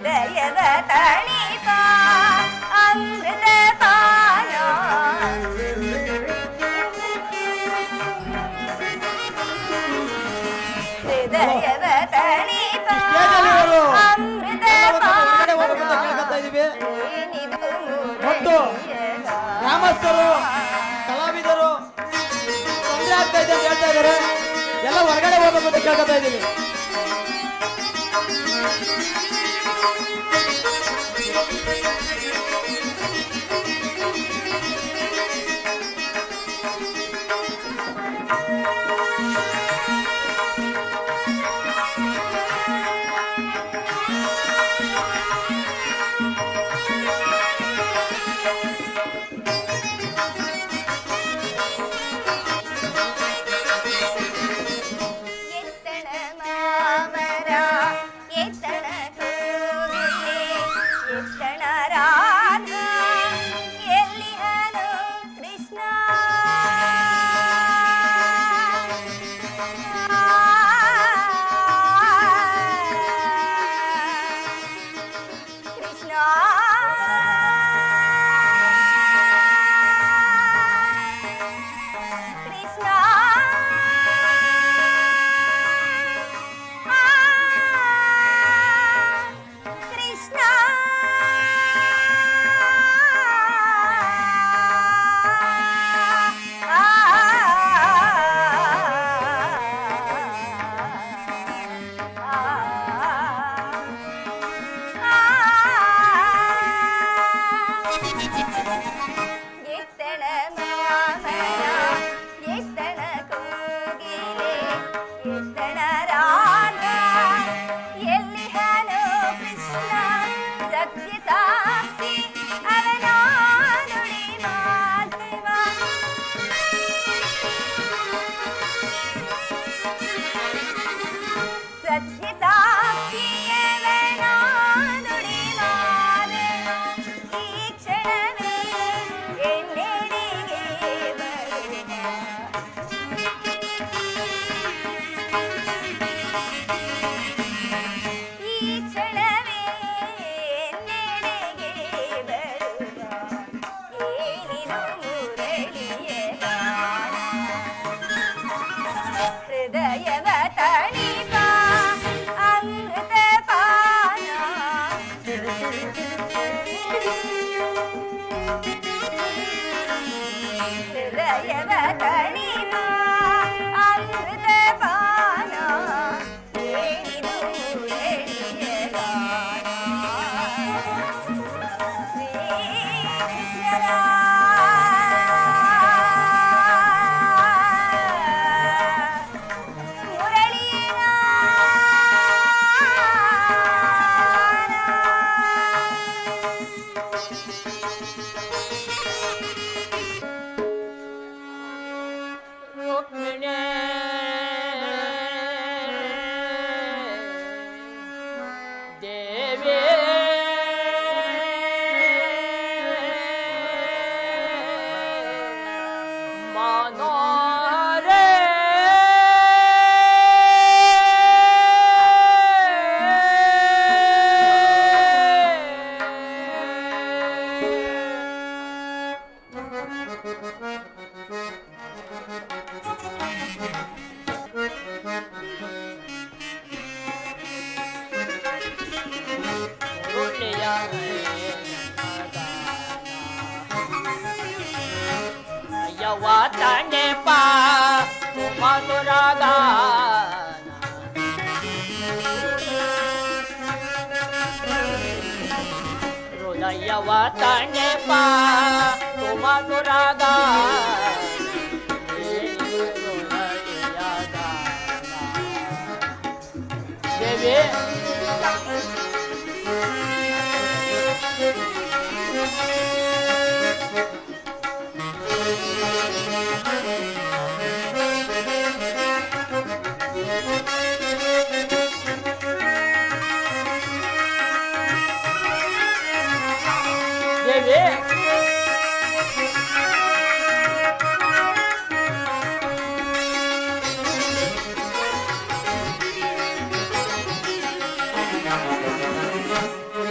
ಹೃದಯದ ತಣಿಪ ಅಮೃತ ಪಾನ ಹೃದಯದ ತಣಿಪ ಅಮೃತ ಮತ್ತು ಗ್ರಾಮಸ್ಥರು ಕಲಾವಿದರು ತೊಂದರೆ ಆಗ್ತಾ ಇದೆ ಅಂತ ಹೇಳ್ತಾ ಇದ್ದಾರೆ. ಎಲ್ಲ ಹೊರಗಡೆ ಹೋಗ್ಬೇಕು ಅಂತ ಕೇಳ್ಕೊತಾ ಇದ್ದೀವಿ.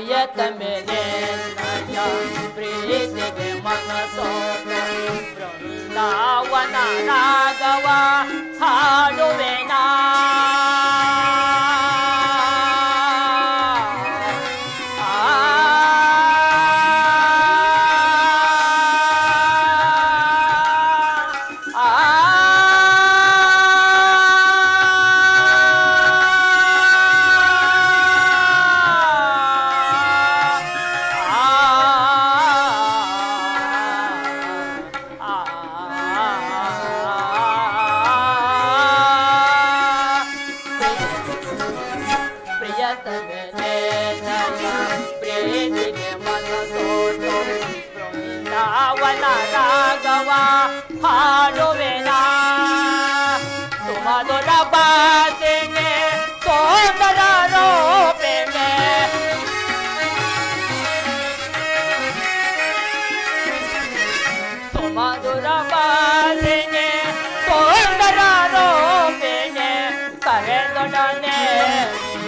ಪ್ರಿಯತಮೆ ನಿನ್ನಯ ಪ್ರೀತಿಗೆ ಮನಸೋತ ಬೃಂದಾವನ ರಾಗವ ಹಾಡುವೆನಾ ಹಾಡುವೆನಾ ಸುಮಧುರ ಬಾಸಿನೆ ಸೋದರ ರೂಪೆನೆ ಸುಮಧುರ ಬಾಸಿನೆ ಸೋದರ ರೂಪೆನೆ ಕರೆದೊಡನೆ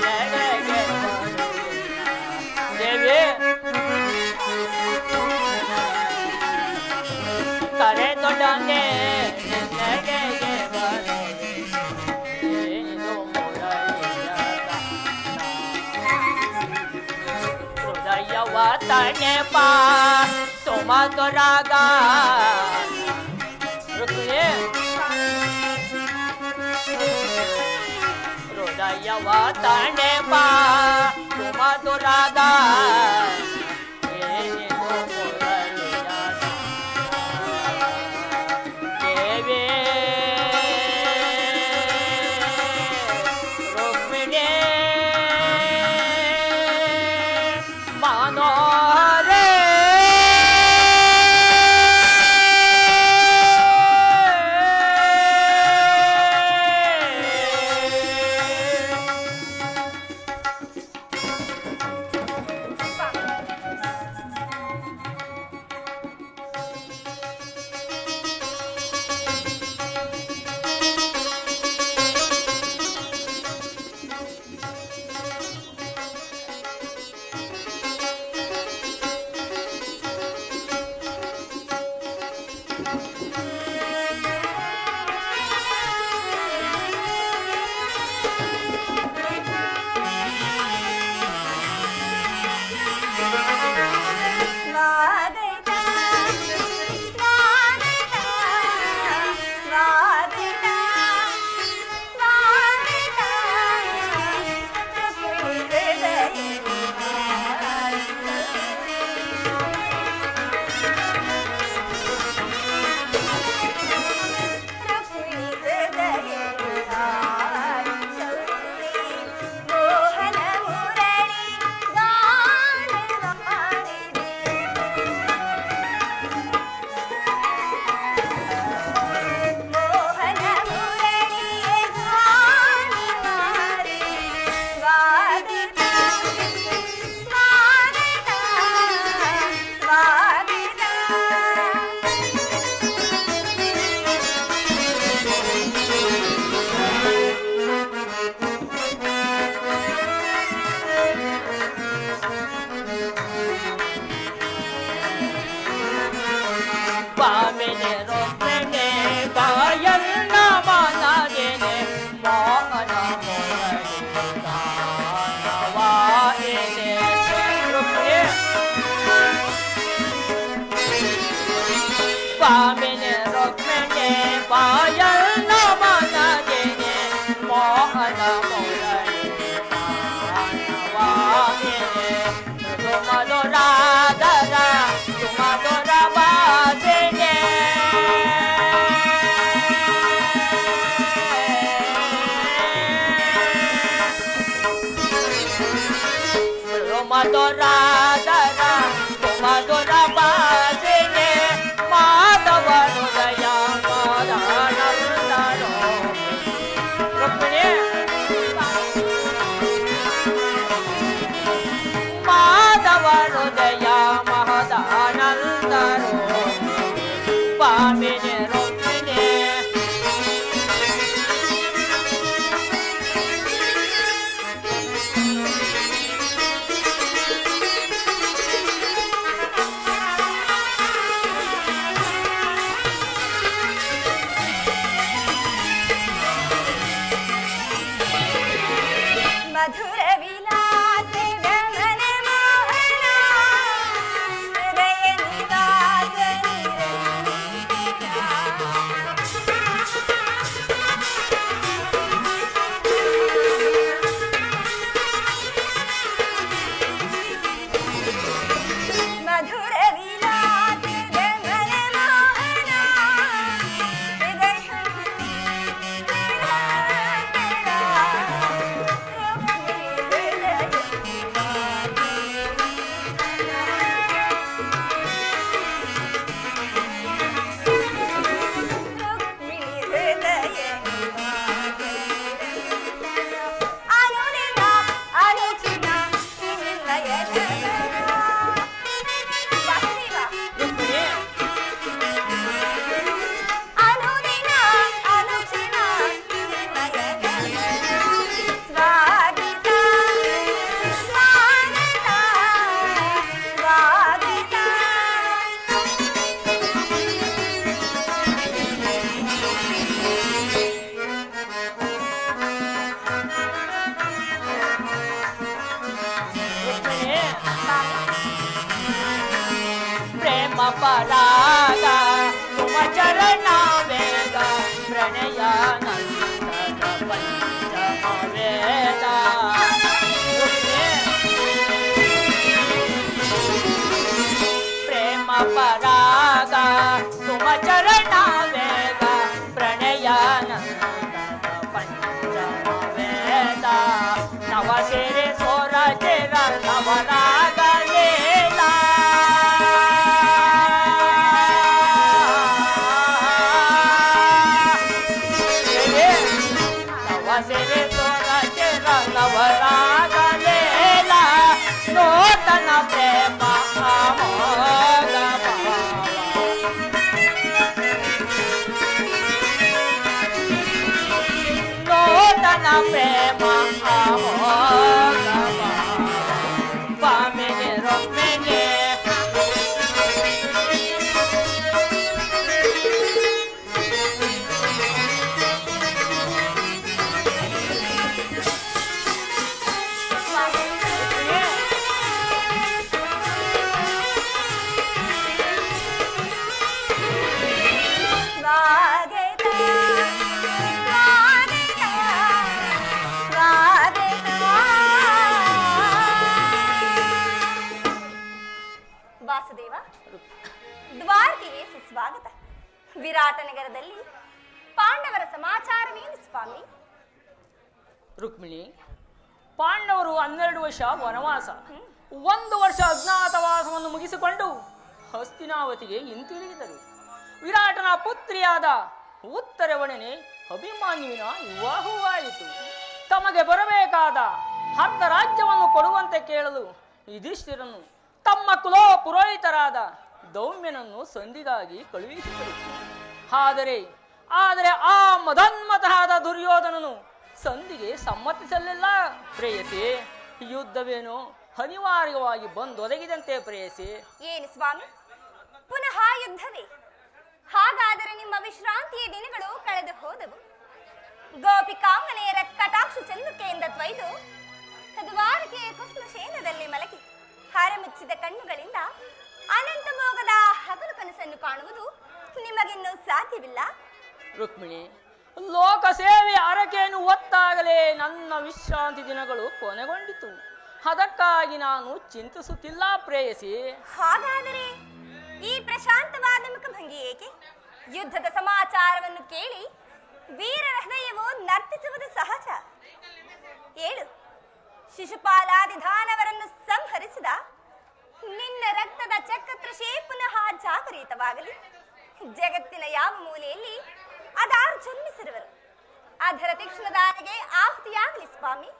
ನೆನೆಗೆ ದೇವಿ ಕರೆದೊಡನೆ ನೆನೆಗೆ ಬರೆದು ಮುರಳಿಯ ಹೃದಯವ ತನೆ ಪಾ ಸುಮಧುರಾಗ ಹೃದಯವ ತನೆ ಪಾ ಸುಮಧುರಾಗ ಪರಾಗ ತುಮ ಚರಣ ವೇದ ಪ್ರಣಯಾನಂದದ ಪಂಚಮ ವೇದ ಪ್ರೇಮ ಪರಾಗ ತುಮ ಚರಣ ವೇದ ಪ್ರಣಯಾನಂದದ ಪಂಚಮ ವೇದ ನವ ಸೇರೆ ಸೋರ ಚೇರ ನವರಾಗ ಲೇಲ ನವ ಸೇರೆ ಸೋರ ಚೇರ ನವರಾಗ ಲೇಲ ನೂತನ ಪ್ರೇಮ ಅಮೋಘ ಭಾವ ನೂತನ ಪ್ರೇಮ ಅಮೋಘ ಬಾಮೆನೆ ರೊಮ್ಮೆನೆ ವಾಸುದೇವ, ದ್ವಾರಕೆಗೆ ಸುಸ್ವಾಗತ. ವಿರಾಟ ನಗರದಲ್ಲಿ ಪಾಂಡವರ ಸಮಾಚಾರವೇನು ಸ್ವಾಮಿ? ರುಕ್ಮಿಣಿ, ಪಾಂಡವರು 12 ವರ್ಷ ವನವಾಸ, 1 ವರ್ಷ ಅಜ್ಞಾತವಾಸವನ್ನು ಮುಗಿಸಿಕೊಂಡು ಹಸ್ತಿನಾವತಿಗೆ ಹಿಂತಿರುಗಿದರು. ವಿರಾಟನ ಪುತ್ರಿಯಾದ ಉತ್ತರವಣನೆ ಅಭಿಮನ್ಯುವಿನ ವಿವಾಹವಾಯಿತು. ತಮಗೆ ಬರಬೇಕಾದ ಅರ್ಧ ರಾಜ್ಯವನ್ನು ಕೊಡುವಂತೆ ಕೇಳಲು ಯುಧಿಷ್ಠಿರನು ತಮ್ಮ ಕುಲೋ ಪುರೋಹಿತರಾದ ದೌಮ್ಯನನ್ನು ಸಂಧಿಗಾಗಿ ಕಳುಹಿಸಿದರು. ಆದರೆ ಆ ಮದನ್ಮತನಾದ ದುರ್ಯೋಧನನು ಸಂಧಿಗೆ ಸಮ್ಮತಿಸಲಿಲ್ಲ. ಪ್ರೇಯಸಿ, ಯುದ್ಧವೇನೋ ಅನಿವಾರ್ಯವಾಗಿ ಬಂದೊದಗಿದಂತೆ. ಪ್ರೇಯಸಿ, ಏನು ಸ್ವಾಮಿ, ಪುನಃ ಯುದ್ಧವೇ? ಹಾಗಾದರೆ ನಿಮ್ಮ ವಿಶ್ರಾಂತಿಯ ದಿನಗಳು ಕಳೆದು ಹೋದವು. ಗೋಪಿಕಾಂಗನೆಯರ ಕಟಾಕ್ಷ ಚಂದುಕೆಯಿಂದ ತ್ವಯ್ದು ದ್ವಾರಕೆಯ ಕುಸುಮಶೇನದಲ್ಲಿ ಮಲಗಿ ಹರಮುಚ್ಚಿದ ಕಣ್ಣುಗಳಿಂದ ಅನಂತ ಭೋಗದ ಹಗಲು ಕನಸನ್ನು ಕಾಣುವುದು ನಿಮಗಿನ್ನೂ ಸಾಧ್ಯವಿಲ್ಲ. ರುಕ್ಮಿಣಿ, ಲೋಕ ಸೇವೆ ಅರಕೆಯನ್ನು ಹೊತ್ತಾಗಲೇ ನನ್ನ ವಿಶ್ರಾಂತಿ ದಿನಗಳು ಕೊನೆಗೊಂಡಿತು. ಅದಕ್ಕಾಗಿ ನಾನು ಚಿಂತಿಸುತ್ತಿಲ್ಲ ಪ್ರೇಯಸಿ. ಹಾಗಾದರೆ ಈ ಪ್ರಶಾಂತವಾದ ಮುಖಭಂಗಿ ಏಕೆ? ಯುದ್ಧದ ಸಮಾಚಾರವನ್ನು ಕೇಳಿ ವೀರರ ಹೃದಯವು ನರ್ತಿಸುವುದು ಸಹಜ. ಏಳು, ಶಿಶುಪಾಲಾದಿ ದಾನವರನ್ನು ಸಂಹರಿಸಿದ ನಿನ್ನ ರಕ್ತದ ಚಕ್ರತೃಷೆ ಪುನಃ ಜಾಗರಿತವಾಗಲಿ. ಜಗತ್ತಿನ ಯಾವ ಮೂಲೆಯಲ್ಲಿ ಅದಾರು ಜನ್ಮಿಸಿರುವರು, ಅದರ ತೀಕ್ಷ್ಣದಾರಿಗೆ ಆಹುತಿಯಾಗಲಿ ಸ್ವಾಮಿ.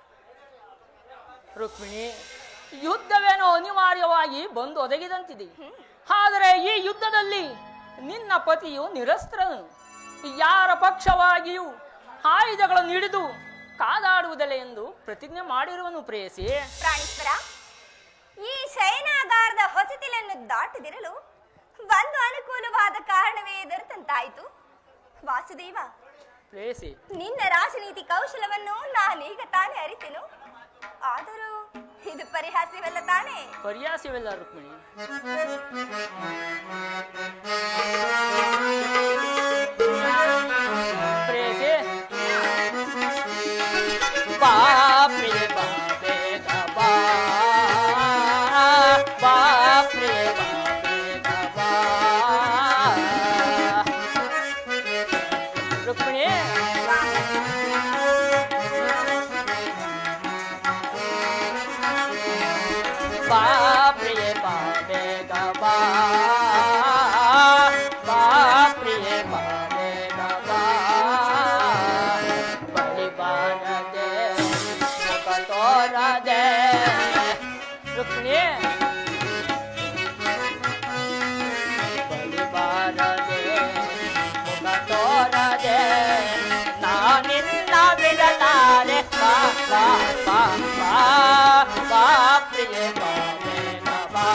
ರುಕ್ಮಿಣಿ, ಯುದ್ಧವೇನೋ ಅನಿವಾರ್ಯವಾಗಿ ಬಂದು ಒದಗಿದಂತಿದೆ. ಆದರೆ ಈ ಯುದ್ಧದಲ್ಲಿ ನಿನ್ನ ಪತಿಯು ನಿರಸ್ತ್ರನು. ಯಾರ ಪಕ್ಷವಾಗಿಯೂ ಆಯುಧಗಳನ್ನು ಹಿಡಿದು ಕಾದಾಡುವುದಿಲ್ಲ ಎಂದು ಪ್ರತಿಜ್ಞೆ ಮಾಡಿರುವನು ಪ್ರೇಯಸಿ. ಪ್ರಾಣೇಶ್ವರ, ಈ ಶಯನಾಗಾರದ ಹೊಸತಿಲನ್ನು ದಾಟದಿರಲು ಒಂದು ಅನುಕೂಲವಾದ ಕಾರಣವೇ ದೊರೆತಂತಾಯಿತು. ವಾಸುದೇವ, ಪ್ರೇಯಸಿ, ನಿನ್ನ ರಾಜನೀತಿ ಕೌಶಲವನ್ನು ನಾನೀಗ ತಾನೇ ಅರಿತೆನು. ಆದರೂ ಇದು ಪರಿಹಾಸ್ಯವಲ್ಲ ತಾನೇ? ಪರಿಹಾಸ್ಯವಿಲ್ಲ ರುಕ್ಮಿಣಿ. ಪ್ರೇಯಸಿ, ಬಾ ಪ್ರಿಯ ಬಾ ಬೇಗ ಬಾ, ಬಾ ಪ್ರಿಯ ಬಾ ಬೇಗ ಬಾ. ರುಕ್ಮಿಣಿ, ಬಾ ಪ್ರಿಯ ಬಾ ಬೇಗ ಬಾ, ಬಾ ಪ್ರಿಯ ಬಾ ಬೇಗ ಬಾ. ಬಲಿ ಬಾರದೆ ಮುಖ ತೋರದೆ. ರುಕ್ಮಿಣಿ, ಬಲಿ ಬಾರದೆ ಮುಖ ತೋರದೆ ನಾನಿನ್ನ ಬಿಡಲಾರೆ. ಬಾ ಬಾ ಬಾ ಬಾ, ಬಾ ಪ್ರಿಯ ಬಾ ಬೇಗ ಬಾ.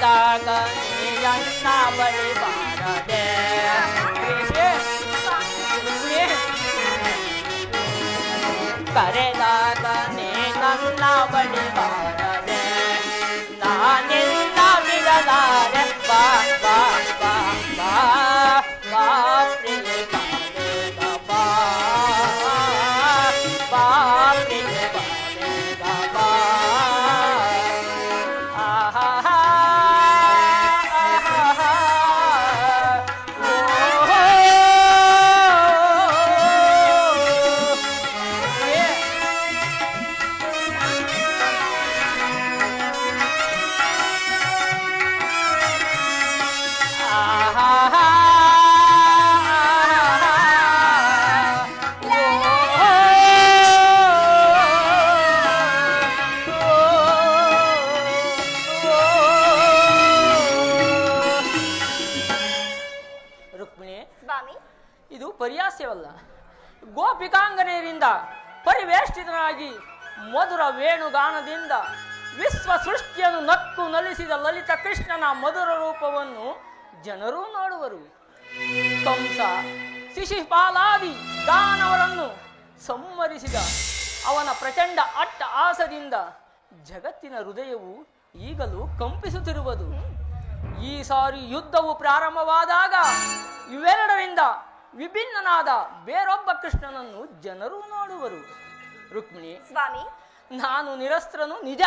ಕರೆದಾಗ ನೀಯನ್ನ ಬಳಿ ಬಾರದೆ ಕರೆದಾಗ ನೀ ನನ್ನ ಬಳಿ ಬಾರದೆ ನಾನಿನ್ನ ಬಿಡಲಾರೆ ಬಾ ಬಾ ಬಾ ಬಾ ಬಾ ಪ್ರಿಯ ಬಾಬೇಗ ಬಾ ಬಾ ಪ್ರಿಯ ಬಾಬೇಗ ಬಾ ಆಹಾ ಇದು ಪರ್ಯಾಸ್ಯವಲ್ಲ. ಗೋಪಿಕಾಂಗನೆಯರಿಂದ ಪರಿವೇಷ್ಟಿತನಾಗಿ ಮಧುರ ವೇಣುಗಾನದಿಂದ ವಿಶ್ವ ಸೃಷ್ಟಿಯನ್ನು ನಕ್ಕು ನಲಿಸಿದ ಲಲಿತ ಕೃಷ್ಣನ ಮಧುರ ರೂಪವನ್ನು ಜನರೂ ನೋಡುವರು. ಕಂಸ ಶಿಶುಪಾಲಾದಿ ದಾನವರನ್ನು ಸಂಹರಿಸಿದ ಅವನ ಪ್ರಚಂಡ ಅಟ್ಟ ಆಸದಿಂದ ಜಗತ್ತಿನ ಹೃದಯವು ಈಗಲೂ ಕಂಪಿಸುತ್ತಿರುವುದು. ಈ ಸಾರಿ ಯುದ್ಧವು ಪ್ರಾರಂಭವಾದಾಗ ಇವೆರಡರಿಂದ ವಿಭಿನ್ನನಾದ ಬೇರೊಬ್ಬ ಕೃಷ್ಣನನ್ನು ಜನರು ನೋಡುವರು. ರುಕ್ಮಿಣಿ, ಸ್ವಾಮಿ, ನಾನು ನಿರಸ್ತ್ರನು ನಿಜ,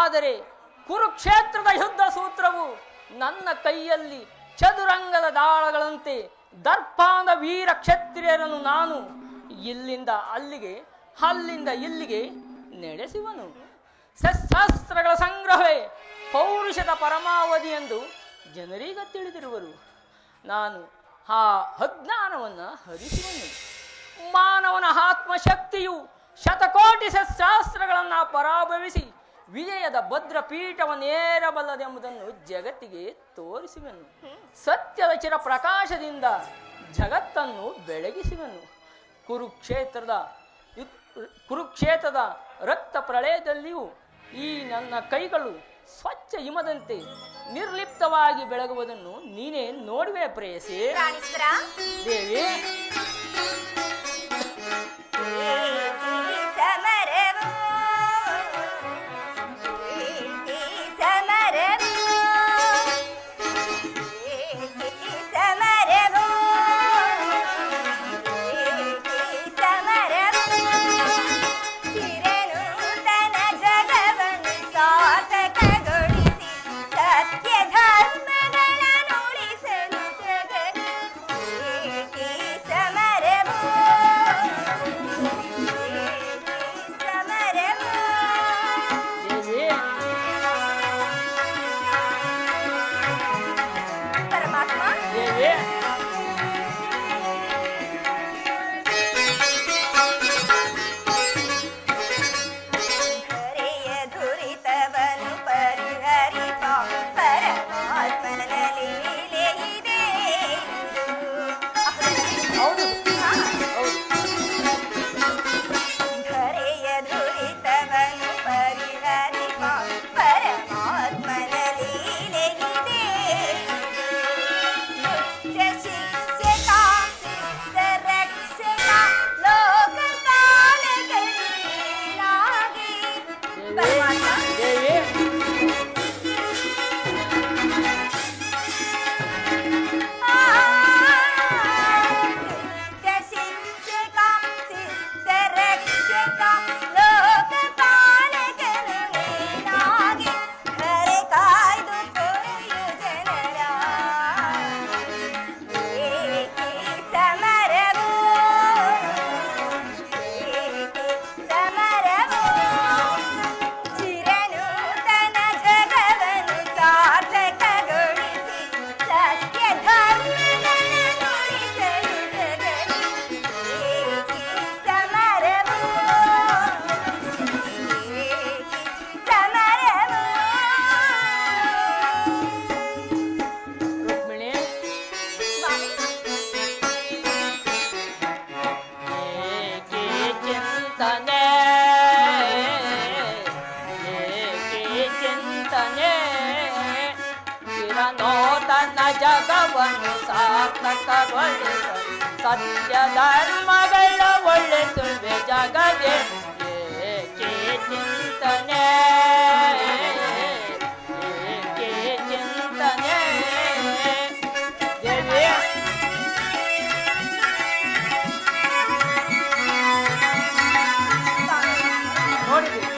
ಆದರೆ ಕುರುಕ್ಷೇತ್ರದ ಯುದ್ಧ ಸೂತ್ರವು ನನ್ನ ಕೈಯಲ್ಲಿ ಚದುರಂಗದ ದಾಳಗಳಂತೆ ದರ್ಪಾದ ವೀರ ಕ್ಷತ್ರಿಯರನ್ನು ನಾನು ಇಲ್ಲಿಂದ ಅಲ್ಲಿಗೆ ಅಲ್ಲಿಂದ ಇಲ್ಲಿಗೆ ನಡೆಸುವನು. ಶಸ್ತ್ರಾಸ್ತ್ರಗಳ ಸಂಗ್ರಹವೇ ಪೌರುಷದ ಪರಮಾವಧಿ ಎಂದು ಜನರೀಗ ತಿಳಿದಿರುವರು. ನಾನು ಆ ಅಜ್ಞಾನವನ್ನು ಹರಿಸುವನು. ಮಾನವನ ಆತ್ಮಶಕ್ತಿಯು ಶತಕೋಟಿ ಶಸ್ತ್ರಾಸ್ತ್ರಗಳನ್ನು ಪರಾಭವಿಸಿ ವಿಜಯದ ಭದ್ರಪೀಠವನ್ನೇರಬಲ್ಲದೆಂಬುದನ್ನು ಜಗತ್ತಿಗೆ ತೋರಿಸುವೆನು. ಸತ್ಯದ ಚಿರ ಪ್ರಕಾಶದಿಂದ ಜಗತ್ತನ್ನು ಬೆಳಗಿಸುವೆನು. ಕುರುಕ್ಷೇತ್ರದ ರಕ್ತ ಪ್ರಳಯದಲ್ಲಿಯೂ ಈ ನನ್ನ ಕೈಗಳು ಸ್ವಚ್ಛ ಹಿಮದಂತೆ ನಿರ್ಲಿಪ್ತವಾಗಿ ಬೆಳಗುವುದನ್ನು ನೀನೇ ನೋಡುವೆ ಪ್ರೇಯಸಿ. ದೇವಿ, ಸಮರ ಚಿರನೋ ತನ್ನ ಜಗವನ್ನು ಸಾರ್ಥಕಗೊಳಿಸಲು ಸತ್ಯ ಧರ್ಮಗಳ ಒಳ್ಳೆ ತುಂಬೆ ಜಗದೆ ಏಕೆ ಚಿಂತನೆ ಏಕೆ ಚಿಂತನೆ ದೇವಿ ನೋಡಿದ್ವಿ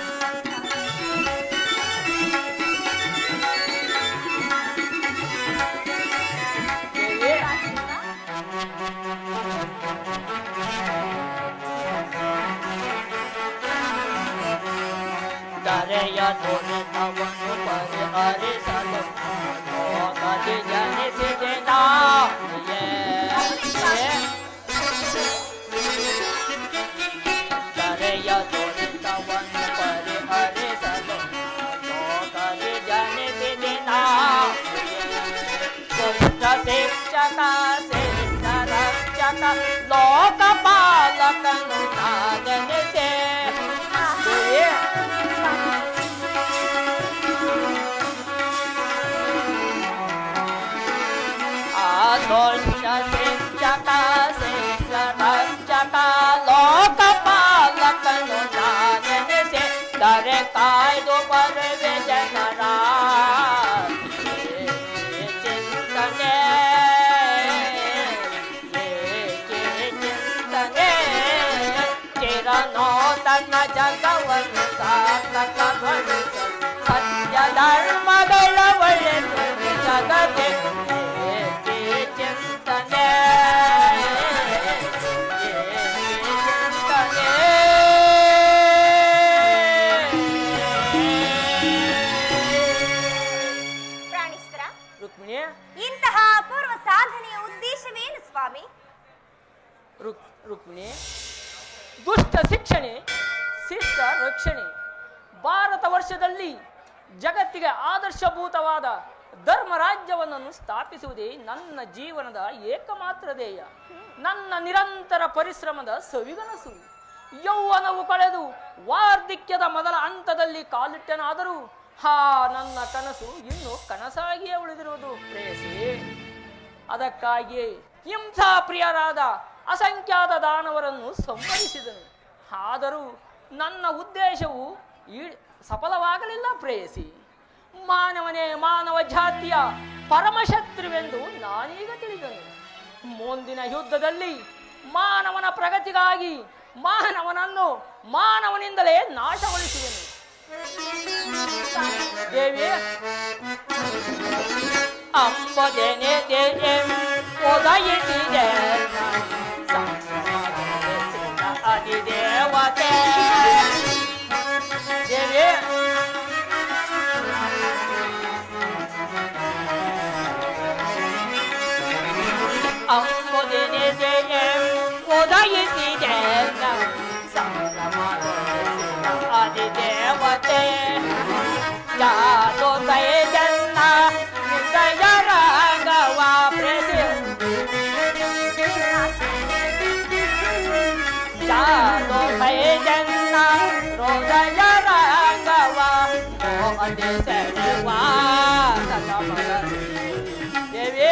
ದರೆಯ ದುರಿತವನ್ನು ಪರಿಹರಿಸಲು ಲೋಕದಿ ಜನಿಸಿದೆ ನಾನಿಯೇ ದರೆಯ ದುರಿತವನ್ನು ಪರಿಹರಿಸಲು ಲೋಕದಿ ಜನಿಸಿದೆ ನಾನಿಯೇ ದುಷ್ಟ ಶಿಕ್ಷಕ ಶ್ರೇಷ್ಠ ರಕ್ಷಕ ಲೋಕಪಾಲಕನು ನಾನೆನಿಸೆ ದುಷ್ಟ ಶಿಕ್ಷಕ ಶ್ರೇಷ್ಠ ರಕ್ಷಕ ಲೋಕಪಾಲಕನು ನಾನೆನಿಸೆ ದರೆ ಕಾಯ್ದು ಬರುವೆ ಜನರ ಚಿಂತನೆ ಏಕೆ ಚಿಂತನೆ ಚಿರನೋ ತನ್ನ ಜಗವನ್ನು ಸಾರ್ಥಕಗೊಳಿಸಲು ಸತ್ಯ ಧರ್ಮಗಳ ಒಳ್ಳೆ ಜಗತೆ ಚಿಂತನೆ ಪ್ರಾಣೇಶ್ವರ, ರುಕ್ಮಿಣಿ ಇಂತಹ ಅಪೂರ್ವ ಸಾಧನೆಯ ಉದ್ದೇಶವೇನು ಸ್ವಾಮಿ? ರುಕ್ಮಿಣಿ ದುಷ್ಟ ಶಿಕ್ಷಣೆ ಶಿಷ್ಟ ರಕ್ಷಣೆ ಭಾರತ ವರ್ಷದಲ್ಲಿ ಜಗತ್ತಿಗೆ ಆದರ್ಶಭೂತವಾದ ಧರ್ಮ ರಾಜ್ಯವನ್ನು ಸ್ಥಾಪಿಸುವುದೇ ನನ್ನ ಜೀವನದ ಏಕಮಾತ್ರ ಧ್ಯೇಯ. ನನ್ನ ನಿರಂತರ ಪರಿಶ್ರಮದ ಸವಿಗನಸು. ಯೌವನವು ಕಳೆದು ವಾರ್ಧಕ್ಯದ ಮೊದಲ ಹಂತದಲ್ಲಿ ಕಾಲಿಟ್ಟನಾದರೂ ನನ್ನ ಕನಸು ಇನ್ನು ಕನಸಾಗಿಯೇ ಉಳಿದಿರುವುದು ಪ್ರೇಯಸಿ. ಅದಕ್ಕಾಗಿಯೇ ಹಿಂಸಾ ಪ್ರಿಯರಾದ ಅಸಂಖ್ಯಾತ ದಾನವರನ್ನು ಸಂಹರಿಸಿದನು. ಆದರೂ ನನ್ನ ಉದ್ದೇಶವು ಸಫಲವಾಗಲಿಲ್ಲ ಪ್ರೇಯಸಿ. ಮಾನವನೇ ಮಾನವ ಜಾತಿಯ ಪರಮಶತ್ರುವೆಂದು ನಾನೀಗ ತಿಳಿದನು. ಮುಂದಿನ ಯುದ್ಧದಲ್ಲಿ ಮಾನವನ ಪ್ರಗತಿಗಾಗಿ ಮಾನವನನ್ನು ಮಾನವನಿಂದಲೇ ನಾಶಗೊಳಿಸುವೆನು. ದೇವಿ ಅಂಬದೇನೆ ಉದಯಿಸಿದೆ ಅಧಿದೇವತೆ ದೇವಿ ಅಂಬುದಿನಿ ಉದಯಿಸಿದೆ ಅಧಿದೇವತೆ ಯಾದು ದಯಜನ್ನ ದಯರಾಗವ ಪ್ರೇಸಿ ಯಾದು ದಯಜನ್ನ ಹೃದಯರಾಗವ ಅಧಿಸೆವಾ ದೇವಿ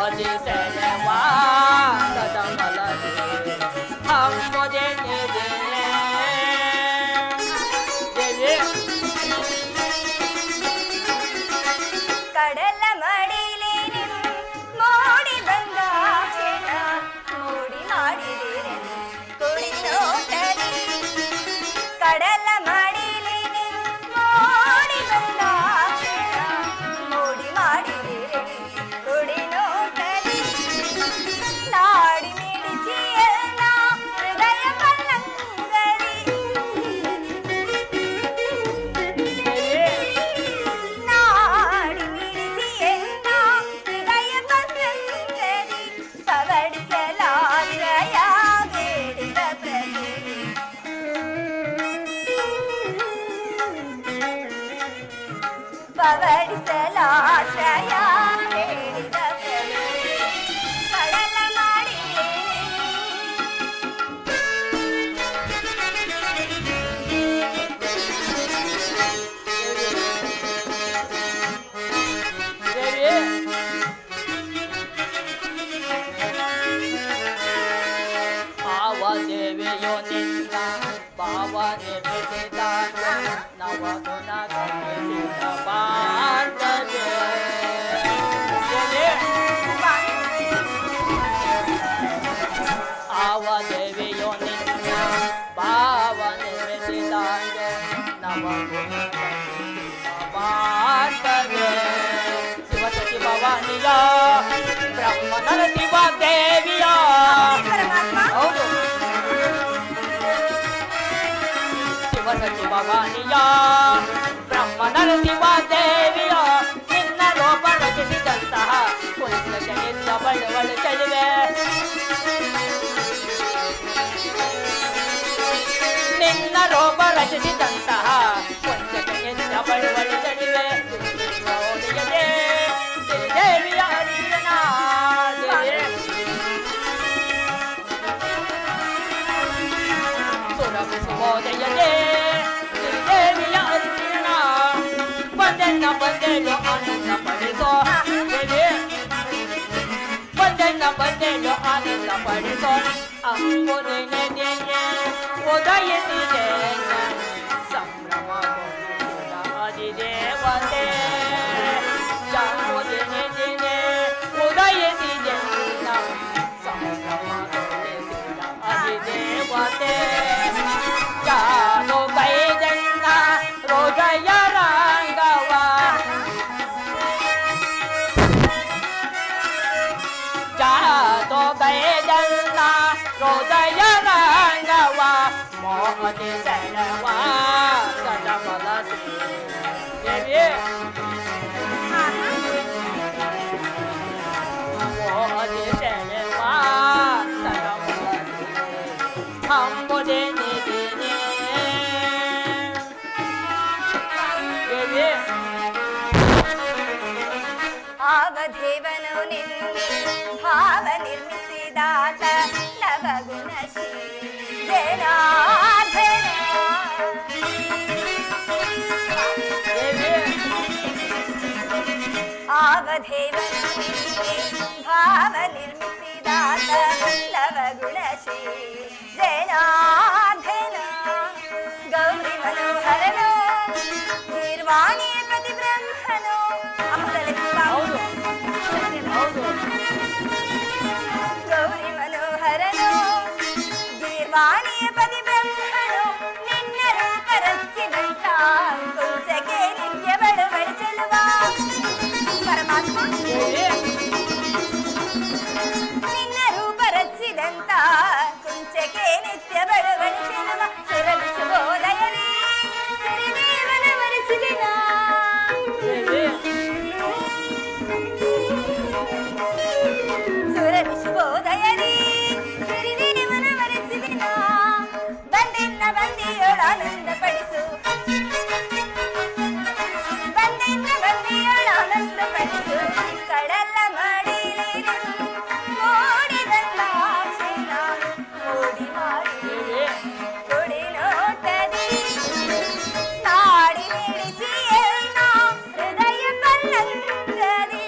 ಅಧಿಸೆವಾ ಸದಮಲ ಹಮ್ಮದೆ ಕಡಲ ಮಡಿಲಿ ಮೋಡಿ ಬಂದ ಕ್ಷಣ ಮೂಡಿ ಮಾಡಿದಿರೆ ಕುಡಿ ನೋಟಲಿ. ಕಡಲ ಮಡಿಲಿ ಮೋಡಿ ಬಂದ ಕ್ಷಣ ಮೂಡಿ ಮಾಡಿದಿರೆ ಕುಡಿ ನೋಟಲಿ. ನಾಡಿ ಮಿಡಿಸಿ ಎಲ್ಲ ಹೃದಯ ಪಲ್ಲಂಗರಿ ಪವಡಿಸಲಾಶ್ರಯ ಹೇಳಿದ ಕಡಲ ಮಾಡಿ ನಿನ್ನ ಭಾವನೆ ಬೆಳೆದಾಗ ನವಗುಣ ಕಲಿಸಿದ ಬಾಂಧವ್ಯ. ಆವ ದೇವಿಯೋ ನಿನ್ನ ಭಾವನೆ ಬೆಳೆದಾಗ ನವಗುಣ ಕಲಿಸಿದ ಬಾಂಧವ್ಯ. ಶಿವಸತಿ ಭವಾನಿಯ ಬ್ರಹ್ಮನರ ಶಿವ ದೇವಿಯ. ಹೌದು, ಶಿವಸತಿ ಭವಾನಿಯ ಬ್ರಹ್ಮನರ ಶಿವ ದೇವಿಯ. ನಿನ್ನ ರೂಪ ರಚಿಸಿದಂತಹ ಕುಂಚನಿಂದ ಬಳುವಳು ಚೆಲುವೆ. ನಿನ್ನ ರೂಪ ರಚಿಸಿದಂತಹ ಕುಂಚನಿಂದ ಬಳುವಳು ಚೆಲುವೆ. ದೇವಿಯ ಅರ್ಜುನ ಸುರಭಿಸುಬೋದೆಯೇ ದೇವಿಯ ಅರ್ಜುನ. ಬಂದೆನ್ನ ಬಂದೆಯೋ ಆನಂದ ಪಡಿಸೋ ದೇವಿ. ಬಂದೆನ್ನ ಬಂದೆಯೋ ಆನಂದ ಪಡಿಸೋ. ಅಂಬುದಿನೇ ಉದಯಿಸಿದೆ ಸಂಭ್ರಮ ಅಧಿದೇವತೆ. ಜಂಬುದಿನೇ ಉದಯಿಸಿದೆ ಸಂಭ್ರಮ ಅಧಿದೇವತೆ. ಜಾನು ಬೈದೆನ್ನ ಹೃದಯ ರಂಗವ. ಜಾನು ಬೈದೆನ್ನ ಹೃದಯ ರಂಗವ. ಮೋಹದಿ ಸೆಳವ ಸಡಬಲ ದೇವಿ. ಮೋಹದಿ ಸೆಳವ ಸಡಬಲ ಅಂಬುದೇ ನಿಧಿನೇ ದೇವಿ. ಆವದೇವನು ನಿನ್ನೆ ಭಾವ ನಿರ್ಮಿಸಿದಾತ ನವಗುಣಶೀಲ ಜನಾರ್ದನ. ಆವದೇವನು ನಿನ್ನೆ ಭಾವ ನಿರ್ಮಿಸಿದಾತ ನವಗುಣಶೀಲ ಜನಾರ್ದನ. ಗೌರಿ ಮನೋಹರನು ನಿರ್ವಾಣಿ ಪ್ರತಿ ಬ್ರಹ್ಮನು. ಹೌದು ಹೌದು. ಗೌರಿ ಮನೋಹರನು ಗೀರ್ವಾಣಿಯ ಪದಿ ಬ್ರಹ್ಮನು. ನಿನ್ನ ರೂಪ ರಚಿಸಿದಂತ ಕುಂಚಕ್ಕೆ ನಿತ್ಯ ಬಳುವಳು ಚೆಲುವ ಪರಮಾತ್ಮ. ನಿನ್ನ ರೂಪ ರಚಿಸಿದಂತ ಕುಂಚಕ್ಕೆ ನಿತ್ಯ ಬಳುವಳು ಚೆಲುವ. ಸುರಭಿಸುಬೋದಯನೇ ಸಿರಿದೇವನ ವರಿಸಿದಿನ. ಸುರಭಿಸುಬೋದಯನೇ ಸಿರಿದೇವನ ವರಿಸಿದಿನ. ಬಂದೆನ್ನ ಬಂದಿಯೊಳಾನಂದ ಪಡಿಸು. ಬಂದೆನ್ನ ಬಂದಿಯೊಳಾನಂದ ಪಡಿಸು. ಕಡಲ ಮಡಿಲಿನ ಮೂಡಿದಂತಾಕ್ಷಿನ ಮೂಡಿ ಮಾಡಿ ಕೊಡಿ ನೋಟದಿ ನಾಡಿ ಹಿಡಿಸಿ ಎನ್ನ ಹೃದಯ ಪಲ್ಲಂಗದಿ.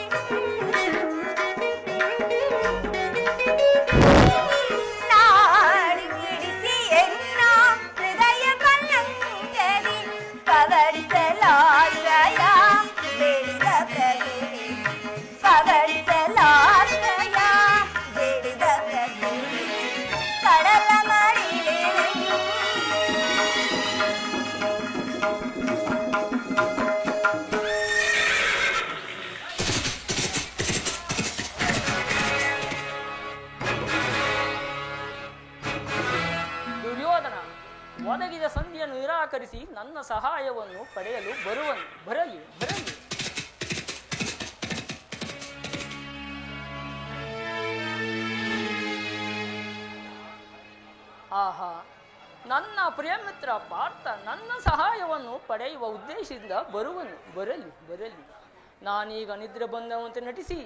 ನಾಡಿ ಹಿಡಿಸಿ ಎನ್ನ ಹೃದಯ ಪಲ್ಲಂಗದಿ. ಪವಡಿಸಲಾಶ್ರಯ ಬೆಳೆದ ಪ್ರಕೃತಿ. ಪವಡಿಸಲಾಶ್ರಯ ಬೆಳೆದ ಪ್ರಕೃತಿ. ಕಡಲ ಮಡಿಲಿನ ದುರ್ಯೋಧನ ಒದಗಿದ ಸಂಧಿಯನ್ನು ನಿರಾಕರಿಸಿ ನನ್ನ ಸಹಾಯವನ್ನು ಪಡೆಯಲು ಬರಲಿ ಬರಲಿ. ಆಹಾ, ನನ್ನ ಪ್ರಿಯಮಿತ್ರ ಪಾರ್ಥ ನನ್ನ ಸಹಾಯವನ್ನು ಪಡೆಯುವ ಉದ್ದೇಶದಿಂದ ಬರಲಿ. ನಾನೀಗ ನಿದ್ರೆ ಬಂದವಂತೆ ನಟಿಸಿ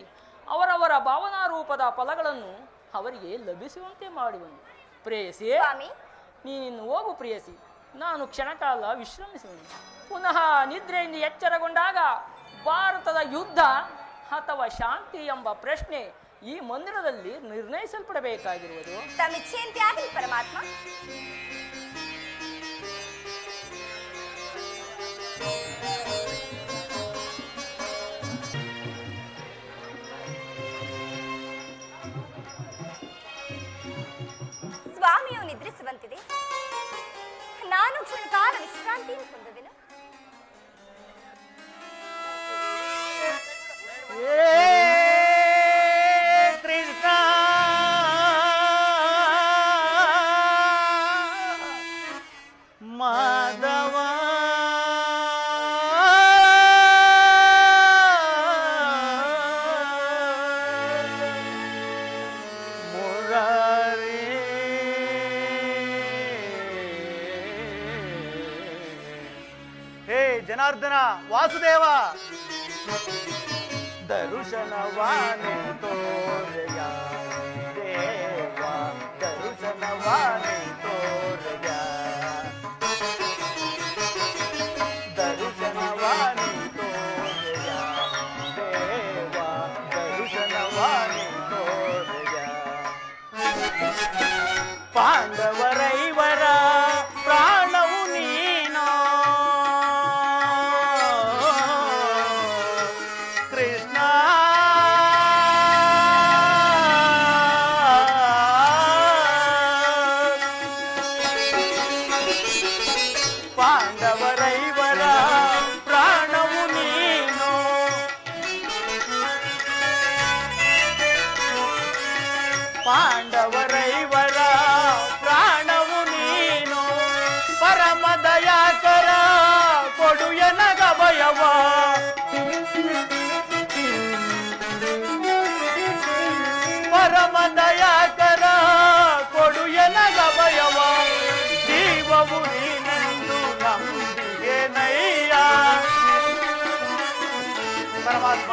ಅವರವರ ಭಾವನಾರೂಪದ ಫಲಗಳನ್ನು ಅವರಿಗೆ ಲಭಿಸುವಂತೆ ಮಾಡುವನು. ಪ್ರೇಯಸಿ, ನೀನಿನ್ನು ಹೋಗು ಪ್ರೇಯಸಿ. ನಾನು ಕ್ಷಣಕಾಲ ವಿಶ್ರಮಿಸುವೆನು. ಪುನಃ ನಿದ್ರೆಯಿಂದ ಎಚ್ಚರಗೊಂಡಾಗ ಭಾರತದ ಯುದ್ಧ ಅಥವಾ ಶಾಂತಿ ಎಂಬ ಪ್ರಶ್ನೆ ಈ ಮಂದಿರದಲ್ಲಿ ನಿರ್ಣಯಿಸಲ್ಪಡಬೇಕಾಗಿರುವುದು? ತಮ್ಮಿಚ್ಛೆಯಂತೆ ಆಗಲಿ ಪರಮಾತ್ಮ. ಸ್ವಾಮಿಯು ನಿದ್ರಿಸುವಂತಿದೆ. ನಾನು ಕ್ಷಣಕಾಲ ವಿಶ್ರಾಂತಿಯನ್ನು ಹೊಂದುವೆನು. ಕೃಷ್ಣ ಮಾಧವ ಮುರಾರಿ ಹೇ ಜನಾರ್ದನ ವಾಸುದೇವ ದರುಶನವಾನೆ ತೋರೆಯ ದೇವ ದರುಶನವಾನೆ ತೋರೆಯ ದರುಶನವಾನೆ ತೋರೆಯ ದೇವ ದರುಶನವಾನೆ ತೋರೆಯ ಪಾಂಡವರೈವರ ಪ್ರಾಣವು ನೀನೋ ಕೃಷ್ಣ ಪಾಂಡವರೈವರ ಪ್ರಾಣವು ನೀನು ಪಾಂಡವರೈವರ ಪ್ರಾಣವು ನೀನು ಪರಮ ದಯಾಕರ ಕೊಡು ಎನಗ ಭಯವ ಪರಮ ದಯಾಕರ ಕೊಡು ಎನಗ ಭಯವ ಜೀವವು ನೀನೆಂದು ನಂಬಿಗೆ ನಯ್ಯ ಪರಮಾತ್ಮ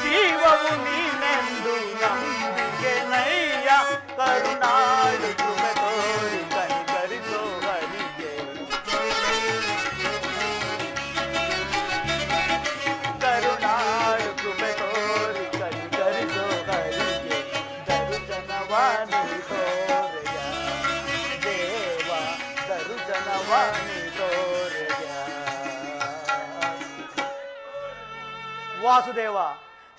ಜೀವವು ನೀನೆಂದು ನಂಬಿಗೆ ನಯ್ಯ ಕರುಣಾಳು ಕೃಪೆ ತೋರಿ ಕನಿಕರಿಸೋ ಹರಿಗೆ ಕರುಣಾಳು ಕೃಪೆ ತೋರಿ ಕನಿಕರಿಸೋ ಹರಿಗೆ ದರುಶನವಾನಿ ತೋರೆಯ ದೇವ ದರುಶನವಾನಿ ತೋರೆಯ ವಾಸುದೇವ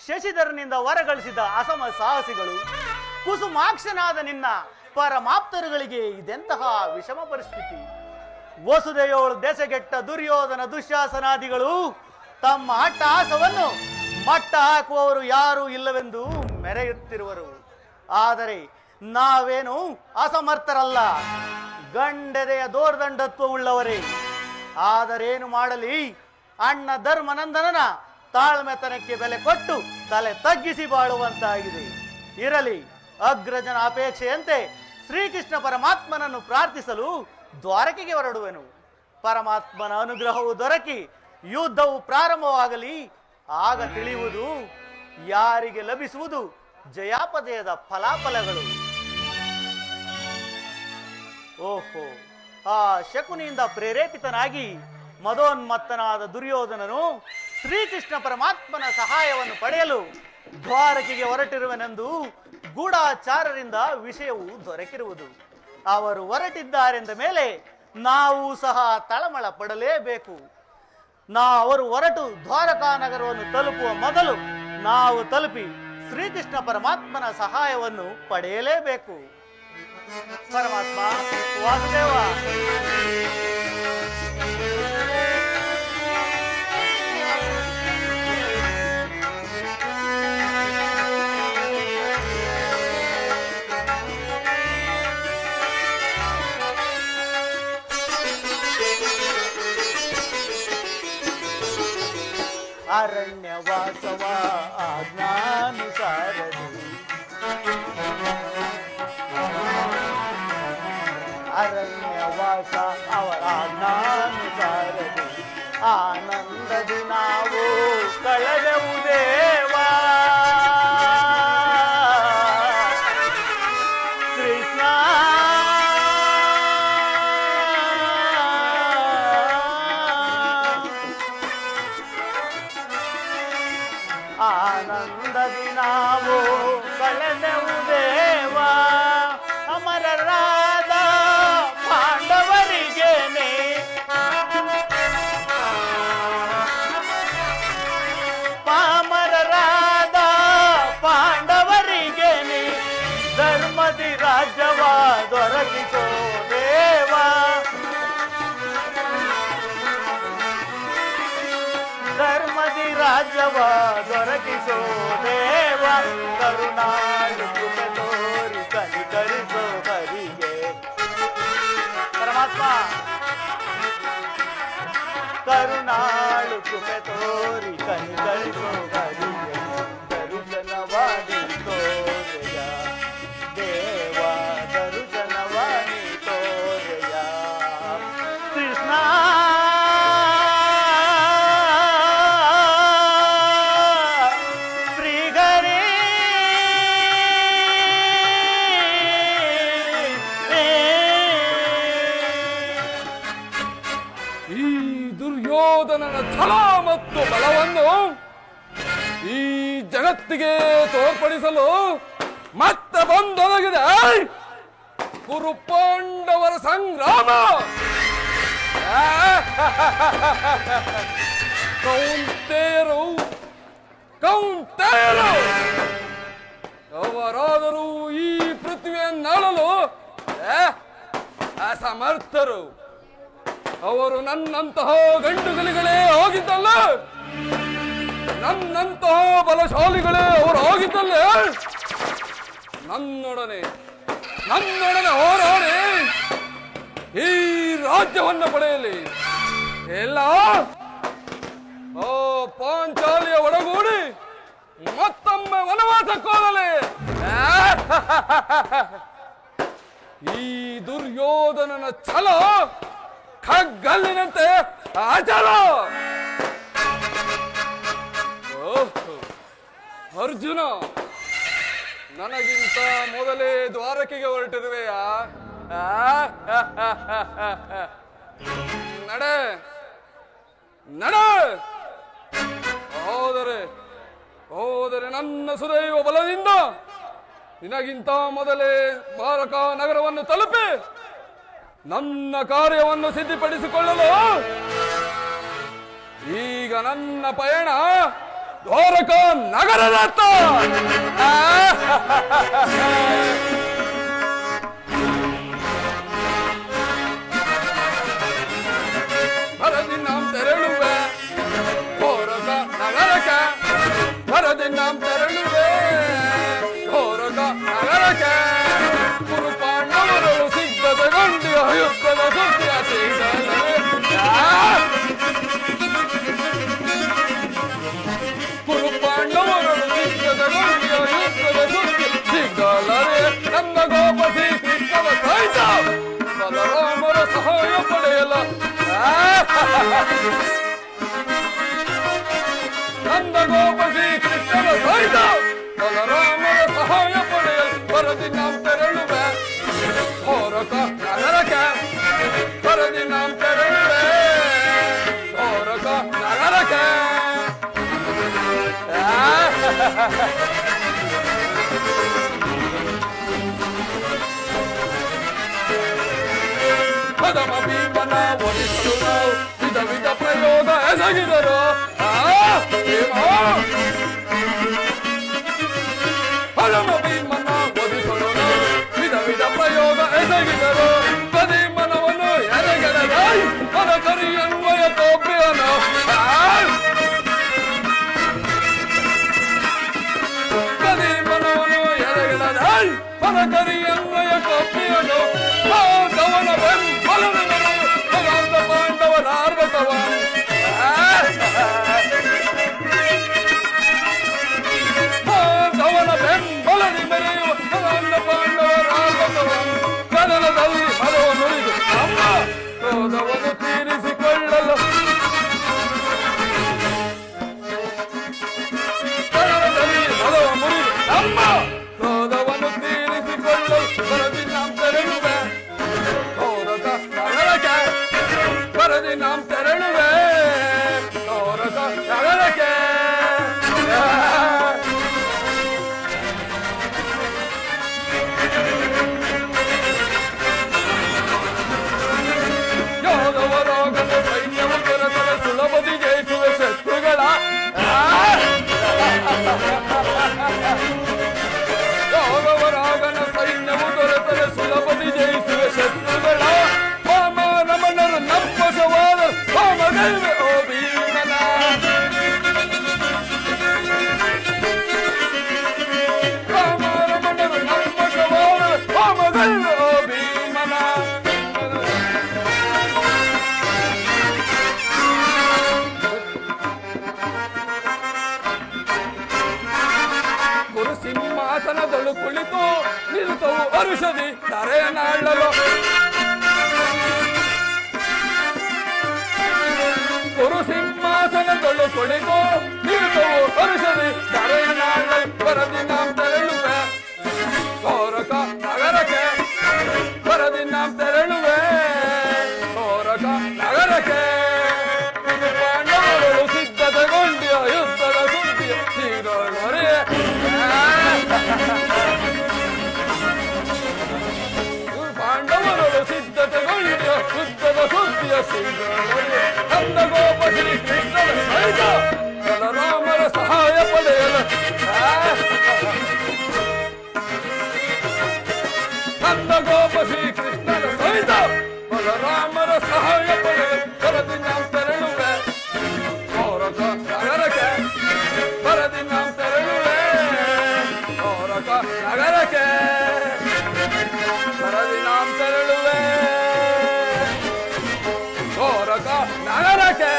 ಶಶಿಧರನಿಂದ ವರಗಳಿಸಿದ ಅಸಮ ಸಾಹಸಿಗಳು ಕುಸುಮಾಕ್ಷನಾದ ನಿನ್ನ ಪರಮಾಪ್ತರುಗಳಿಗೆ ಇದೆಂತಹ ವಿಷಮ ಪರಿಸ್ಥಿತಿ. ವಸುದೆಯೋಳು ದೆಸೆಗೆಟ್ಟ ದುರ್ಯೋಧನ ದುಶ್ಯಾಸನಾದಿಗಳು ತಮ್ಮ ಅಟ್ಟಹಾಸವನ್ನು ಮಟ್ಟ ಹಾಕುವವರು ಯಾರೂ ಇಲ್ಲವೆಂದು ಮೆರೆಯುತ್ತಿರುವರು. ಆದರೆ ನಾವೇನು ಅಸಮರ್ಥರಲ್ಲ, ಗಂಡೆದೆಯ ದೋರ್ದಂಡತ್ವವುಳ್ಳವರೇ. ಆದರೇನು ಮಾಡಲಿ, ಅಣ್ಣ ಧರ್ಮನಂದನನ ತಾಳ್ಮೆತನಕ್ಕೆ ಬೆಲೆ ಕೊಟ್ಟು ತಲೆ ತಗ್ಗಿಸಿ ಬಾಳುವಂತಾಗಿದೆ. ಇರಲಿ, ಅಗ್ರಜನ ಅಪೇಕ್ಷೆಯಂತೆ ಶ್ರೀಕೃಷ್ಣ ಪರಮಾತ್ಮನನ್ನು ಪ್ರಾರ್ಥಿಸಲು ದ್ವಾರಕೆಗೆ ಹೊರಡುವೆನು. ಪರಮಾತ್ಮನ ಅನುಗ್ರಹವು ದೊರಕಿ ಯುದ್ಧವು ಪ್ರಾರಂಭವಾಗಲಿ, ಆಗ ತಿಳಿಯುವುದು ಯಾರಿಗೆ ಲಭಿಸುವುದು ಜಯಾಪಜಯದ ಫಲಾಫಲಗಳು. ಓಹೋ, ಆ ಶಕುನಿಯಿಂದ ಪ್ರೇರೇಪಿತನಾಗಿ ಮದೋನ್ಮತ್ತನಾದ ದುರ್ಯೋಧನನು ಶ್ರೀಕೃಷ್ಣ ಪರಮಾತ್ಮನ ಸಹಾಯವನ್ನು ಪಡೆಯಲು ದ್ವಾರಕೆಗೆ ಹೊರಟಿರುವೆನೆಂದು ಗೂಢಾಚಾರರಿಂದ ವಿಷಯವು ದೊರಕಿರುವುದು. ಅವರು ಹೊರಟಿದ್ದಾರೆಂದ ಮೇಲೆ ನಾವು ಸಹ ತಳಮಳ ಪಡಲೇಬೇಕು. ಅವರು ಹೊರಟು ದ್ವಾರಕಾ ನಗರವನ್ನು ತಲುಪುವ ಮೊದಲು ನಾವು ತಲುಪಿ ಶ್ರೀಕೃಷ್ಣ ಪರಮಾತ್ಮನ ಸಹಾಯವನ್ನು ಪಡೆಯಲೇಬೇಕು. ಪರಮಾತ್ಮ ವಾಸುದೇವ ಅರಣ್ಯವಾಸವ ಆಜ್ಞಾನುಸಾರದಿ ಅರಣ್ಯವಾಸ ಅವರ ಆಜ್ಞಾನುಸಾರದಿ ಆನಂದದಿ ನಾವು ಕಳೆದೆವು ದೇವಾ ಕೃಷ್ಣ. ಆನಂದದಿ ನಾವು ಕರುಣಾಳು ಕೃಪೆ ತೋರಿ ಕನಿಕರಿಸೋ ಹರಿಯ ದರುಶನವಾದಿ ತೋರೆಯ ದೇವ ದರುಶನವಾದಿ ತೋರೆಯ ಕೃಷ್ಣ ಶ್ರೀಗರಿ ಈ ದುರ್ಯೋಧನನ ಛಲ ಮತ್ತು ಬಲವನ್ನು ಈ ಜಗತ್ತಿಗೆ ತೋರ್ಪಡಿಸಲು ಮತ್ತೆ ಬಂದೊದಗಿದೆ ಕುರು ಪಾಂಡವರ ಸಂಗ್ರಾಮ. ಕೌಂತೆಯರು ಅವರಾದರೂ ಈ ಪೃಥ್ವಿಯನ್ನಾಳಲು ಅಸಮರ್ಥರು. ಅವರು ನನ್ನಂತಹ ಗಂಡುಗಲಿಗಳೇ ಆಗಿದ್ದಲ್ಲ, ನನ್ನಂತಹ ಬಲಶಾಲಿಗಳೇ ಅವರು ಆಗಿದ್ದಲ್ಲೇ ನನ್ನೊಡನೆ ಹೋರಾಡಿ ಈ ರಾಜ್ಯವನ್ನು ಪಡೆಯಲಿ. ಎಲ್ಲ ಓ ಪಾಂಚಾಲಿಯ ಒಡಗೂಡಿ ಮತ್ತೊಮ್ಮೆ ವನವಾಸಕ್ಕೋಗಲಿ. ಈ ದುರ್ಯೋಧನನ ಛಲ ಕಗ್ಗಲ್ಲಿನಂತೆ ಅಚಲ. ಅರ್ಜುನ, ನನಗಿಂತ ಮೊದಲೇ ದ್ವಾರಕೆಗೆ ಹೊರಟಿರುವೆಯಾ? ನಡೆ ಹೋದರೆ ನನ್ನ ಸುದೈವ ಬಲದಿಂದ ನಿನಗಿಂತ ಮೊದಲೇ ದ್ವಾರಕ ನಗರವನ್ನು ತಲುಪಿ ನನ್ನ ಕಾರ್ಯವನ್ನು ಸಿದ್ಧಪಡಿಸಿಕೊಳ್ಳಲು ಈಗ ನನ್ನ ಪಯಣ ದ್ವಾರಕ ನಗರದತ್ತ. ಭರದಿ ನಾಂ ತೆರಳುವೆ ದ್ವಾರಕ ನಗರಕ್ಕೆ, ಭರದಿ ನಾಂ ತೆರಳುವೆ ದ್ವಾರಕ ನಗರಕ್ಕೆ. ಕುರು ಪಾಂಡವರು ಸಿದ್ಧತೆಗೊಂಡು ಯುದ್ಧದ ಸುದ್ದಿಯ ಕುರು ಪಾಂಡವರು ಸಿದ್ಧತೆಗೊಂಡು ಯುದ್ಧದ ಸುದ್ದಿ ಸಿಗಲರೆ ನನ್ನ ಗೋಪ ಶ್ರೀಕೃಷ್ಣನ ಸಹಿತ ಬಲರಾಮರ ಸಹಾಯ ಪಡೆಯಲ. ನನ್ನ ಗೋಪ ಶ್ರೀಕೃಷ್ಣನ ಸಹಿತ ಬಲರಾಮರ ಸಹಾಯ ಪಡೆಯಲು ಬರದಿ ನಾವು ತೆರಳುವೆ ದ್ವಾರಕ ನಗರಕ್ಕೆ, ಬರದಿ ನಾವು ತೆರಳುವೆ ದ್ವಾರಕ ನಗರಕ್ಕೆ. ಪದಮ ಭೀಮನ ಒಲಿಸಲು ನಾವು ವಿಧ ವಿಧ ಪ್ರಯೋಗ ಎಸಗಿದರು. ಪದಮ ಭೀಮನ ಒಲಿಸಲು ನಾವು ವಿಧ ವಿಧ ಪ್ರಯೋಗ ಎಸಗಿದರು. ಕದಿ ಮನವನ್ನು ಎರೆಗೆಡದಾಯಿ ಪದ ಕರಿಯನ್ವಯ ತೋಪಿಯನು. ಕದಿ ಮನವನ್ನು ಎರೆಗೆಡದಾಯಿ ಪದ ಕರಿಯನ್ವಯ ತೋಪಿಯನು. ಕವನ ಬೆಂಬಲನನು ಭಗವಂತ ಪಾಂಡವರ ಆರ್ಭಟವ. ಕವನ ಬೆಂಬಲನಿ ಮೆರೆಯುವ ಭಗವಂತ ಪಾಂಡವರ ಆರ್ಭಟವ. ಕದನದಲ್ಲಿ ಹಲವು ನುಡಿದು ನಮ್ಮ ಕ್ರೋಧವನ್ನು ತೀರಿಸಿಕೊಳ್ಳಲು, ಕದನದಲ್ಲಿ ಹಲವು ಮುರಿದು ನಮ್ಮ ಕ್ರೋಧವನ್ನು ತೀರಿಸಿಕೊಳ್ಳಲು ಬರದಿ ನಾವು ತೆರಳುವೆ ದ್ವಾರಕ ನಗರಕ್ಕೆ, ಬರದಿ ನಾವು ತೆರಳುವೆ ದ್ವಾರಕ ನಗರಕ್ಕೆ. ಯಾದವರಾಗದ ಸೈನ್ಯವು ದೊರೆತರೆ ಸುಲಭದಿ ಜಯಿಸುವ ಶತ್ರುಗಳ. ಯಾದವರಾಗನ ಸೈನ್ಯವು ದೊರೆತರೆ ಸುಲಭದಿ ಜಯಿಸುವ ಶತ್ರುಗಳ. ನಮನರು ನಪ್ಪಸವಾದ ನಿಂತವು ಅರುಷದಿ ಧರೆಯ ನಾಳಲು ಕುರು ಸಿಂಹಾಸನಗಳು ಕೊಡಿತು ನಿಂತವು ಅರುಷದಿ ಧರೆಯ ನಾಳಲು ಬರದಿ ನಾವು ತೆರಳುವೆ ಕೋರಕ ನಗರಕ್ಕೆ ಬರದಿ ನಾವು ತೆರಳುವೆ ಕೋರಕ ನಗರಕ್ಕೆ ಪಾಂಡವರು ಸಿದ್ಧತೆಗೊಂಡಿಯ ಯುದ್ಧದ ಸುದ್ದಿಯ ಶ್ರೀಗಳೊರೆಯ ಪಾಂಡವರು ಸಿದ್ಧತೆಗೊಂಡಿಯ ಯುದ್ಧದ ಸುದ್ದಿಯ ಶ್ರೀಗಳೊರೆಯ ಕಂದ ಗೋಪ ಶ್ರೀ ಕೃಷ್ಣನ ಸಹಿತ ಬಲರಾಮರ ಸಹಾಯ ಪಡೆಯಲು ಕಂದ ಗೋಪ ಶ್ರೀ ಕೃಷ್ಣನ ಸಹಿತ ಬಲರಾಮರ ಸಹಾಯ ಪಡೆಯಲು ಬರದಿ ನಾವು ತೆರಳುವೆ ಕೋರಕ ನಗರಕ್ಕೆ ಬರದಿ ನಾವು ತೆರಳುವೆ ಕೋರಕ ನಗರಕ್ಕೆ ಬರದಿ ನಾವು ತೆರಳುವೆ ಕೋರಕ ನಗರಕ್ಕೆ